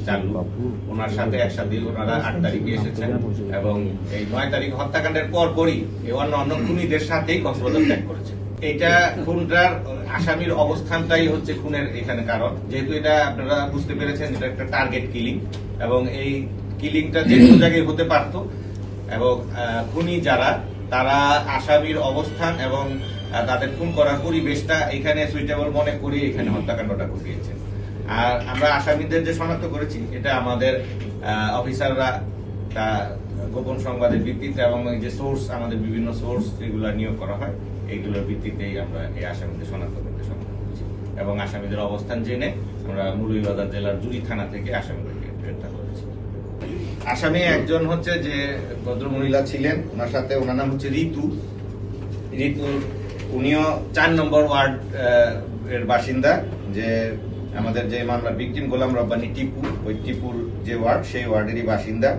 চালু, ওনার সাথে একসাথে ওনারা 8 তারিখে এসেছেন এবং এই 9 তারিখ হত্যাকাণ্ডের পরপরই এই অন্য খুনিদের সাথেই কক্সবাজার ত্যাগ করেছে। এটা খুনটার আসামির অবস্থানটাই হচ্ছে খুনের এখানে কারণ, যেহেতু এটা আপনারা বুঝতে পেরেছেন এটা একটা টার্গেট কিলিং এবং এই কিলিংটা যে কোনো জায়গায় হতে পারতো এবং খুনি যারা তারা আসামির অবস্থান এবং তাদের খুন করার পরিবেশটা এখানে সুইটেবল মনে করি এখানে হত্যাকাণ্ডটা ঘটিয়েছে। আর আমরা আসামিদের যে শনাক্ত করেছি এটা আমাদের অফিসাররা গোপন সংবাদের ভিত্তিতে এবং যে সোর্স আমাদের বিভিন্ন সোর্স যেগুলো নিয়োগ করা হয় এইগুলোর ভিত্তিতেই আমরা এই আসামিদের শনাক্ত করতে সক্ষম হয়েছি এবং আসামিদের অবস্থান জেনে আমরা মৌলভীবাজার জেলার জুড়ি থানা থেকে আসামিদেরকে গ্রেফতার করেছি। আসামি একজন হচ্ছে যে ভদ্রমহিলা ছিলেন, ওনার সাথে ওনার নাম হচ্ছে ঋতু। উনিও 4 নম্বর ওয়ার্ড এর বাসিন্দা, যে আমাদের যে মামলার ভিকটিম গোলাম রব্বানী টিপু, ওই টিপুর যে ওয়ার্ড সেই ওয়ার্ডেরই বাসিন্দা।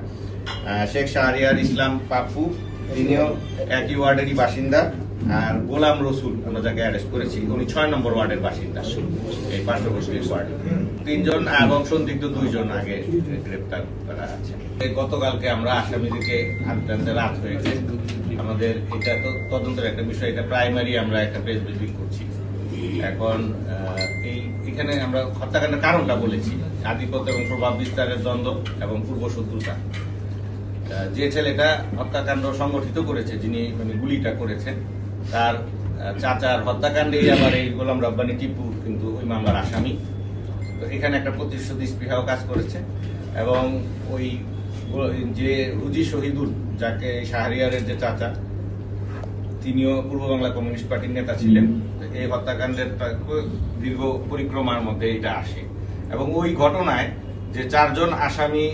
শেখ শাহরিয়ার ইসলাম পাপ্পু, তিনিও একই ওয়ার্ডেরই বাসিন্দা। আর গোলাম রসুল আমরা যাকে অ্যারেস্ট করেছি উনি 6 নম্বর ওয়ার্ডের বাসিন্দা, এই পার্শ্ববর্তী ওয়ার্ড। 3 জন এবং সন্দিগ্ধ 2 জন আগে গ্রেপ্তার করা আছে। গতকালকে আমরা আসামিদেরকে আনতে রাত হয়েছে। আমাদের এটা তো তদন্তের একটা বিষয়, এটা প্রাইমারি আমরা একটা প্রেস ব্রিফিং করছি। এখন এখানে আমরা হত্যাকাণ্ডের কারণটা বলেছি, আধিপত্য এবং প্রভাব বিস্তারের দ্বন্দ্ব এবং পূর্ব শত্রুতা। যে ছেলেটা হত্যাকাণ্ড সংগঠিত করেছে, যিনি গুলিটা করেছেন, তার চাচার হত্যাকাণ্ডে আবার এই গোলাম রব্বানী টিপু কিন্তু ওই মামলার আসামি। তো এখানে একটা প্রতিশ্রুতি স্পৃহাও কাজ করেছে এবং ওই যে রুজি শহীদুল, যাকে শাহরিয়ারের যে চাচা, তিনিও পূর্ব বাংলা কমিউনিস্ট পার্টির নেতা ছিলেন। এই হত্যাকাণ্ডের দীর্ঘ পরিক্রমার মধ্যে এটা আসে এবং ওই ঘটনায় যে 4 জন আসামি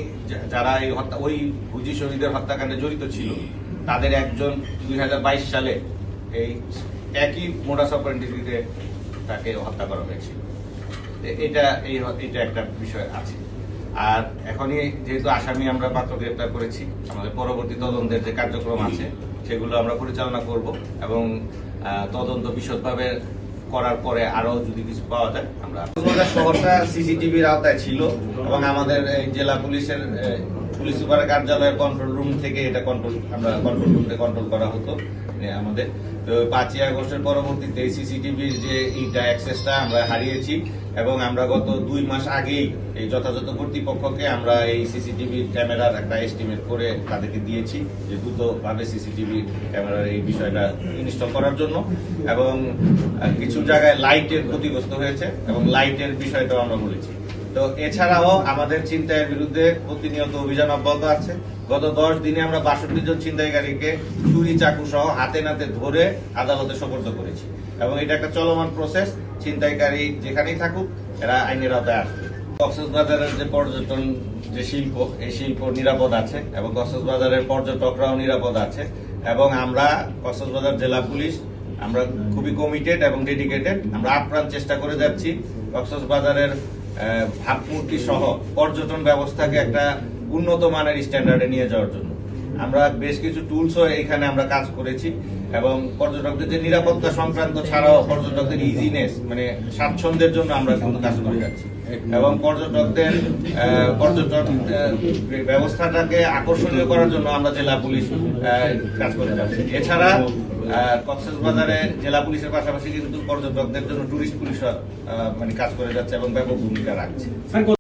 যারা এই ওই হুজি শহীদের হত্যাকাণ্ডে জড়িত ছিল, তাদের একজন 2022 সালে এই একই মোডাস অপারেন্ডিতে তাকে হত্যা করা হয়েছিল। এটা একটা বিষয় আছে। আর এখনই যেহেতু আসামি আমরা পাত্র গ্রেপ্তার করেছি, আমাদের পরবর্তী তদন্তের যে কার্যক্রম আছে সেগুলো আমরা পরিচালনা করব এবং তদন্ত বিশদভাবে করার পরে আরো যদি কিছু পাওয়া যায় আমরা। শহরটা সিসিটিভির আওতায় ছিল এবং আমাদের জেলা পুলিশের পুলিশ সুপারের কার্যালয়ের কন্ট্রোল রুম থেকে এটা কন্ট্রোল করা হতো আমাদের। তো 5ই আগস্টের পরবর্তীতে সিসিটিভির যে অ্যাক্সেসটা আমরা হারিয়েছি এবং আমরা গত 2 মাস আগেই এই যথাযথ কর্তৃপক্ষকে আমরা এই সিসিটিভি ক্যামেরার একটা এস্টিমেট করে তাদেরকে দিয়েছি যে দ্রুতভাবে সিসিটিভি ক্যামেরার এই বিষয়টা ইনস্টল করার জন্য। এবং কিছু জায়গায় লাইটের ক্ষতিগ্রস্ত হয়েছে এবং লাইটের বিষয়টাও আমরা বলেছি। তো এছাড়াও আমাদের ছিনতাইয়ের বিরুদ্ধে প্রতিনিয়ত অভিযান অব্যাহত আছে। গত 10 দিনে আমরা 62 জন ছিনতাইকারীকে ছুরি চাকু সহ হাতে নাতে ধরে আদালতে সোপর্দ করেছি এবং এটা একটা চলমান প্রসেস। ছিনতাইকারী যেখানেই থাকুক এরা আইনের আওতায় আসবে। কক্সবাজারের যে পর্যটন যে শিল্প, এই শিল্প নিরাপদ আছে এবং কক্সবাজারের পর্যটকরাও নিরাপদ আছে এবং আমরা কক্সবাজার জেলা পুলিশ আমরা খুবই কমিটেড এবং ডেডিকেটেড। আমরা আপ্রাণ চেষ্টা করে যাচ্ছি কক্সবাজারের ভাবমূর্তি সহ পর্যটন ব্যবস্থাকে একটা উন্নত মানের স্ট্যান্ডার্ডে নিয়ে যাওয়ার জন্য আমরা বেশ কিছু টুলসও এখানে আমরা কাজ করেছি এবং পর্যটকদের যে নিরাপত্তা সংক্রান্ত ছাড়াও পর্যটকদের ইজিনেস মানে স্বাচ্ছন্দ্যের জন্য আমরা কিন্তু কাজ করে যাচ্ছি এবং পর্যটকদের পর্যটন ব্যবস্থাটাকে আকর্ষণীয় করার জন্য আমরা জেলা পুলিশ কাজ করে যাচ্ছি। এছাড়া কক্সবাজারে জেলা পুলিশের পাশাপাশি কিন্তু পর্যটকদের জন্য টুরিস্ট পুলিশ কাজ করে যাচ্ছে এবং ব্যাপক ভূমিকা রাখছে।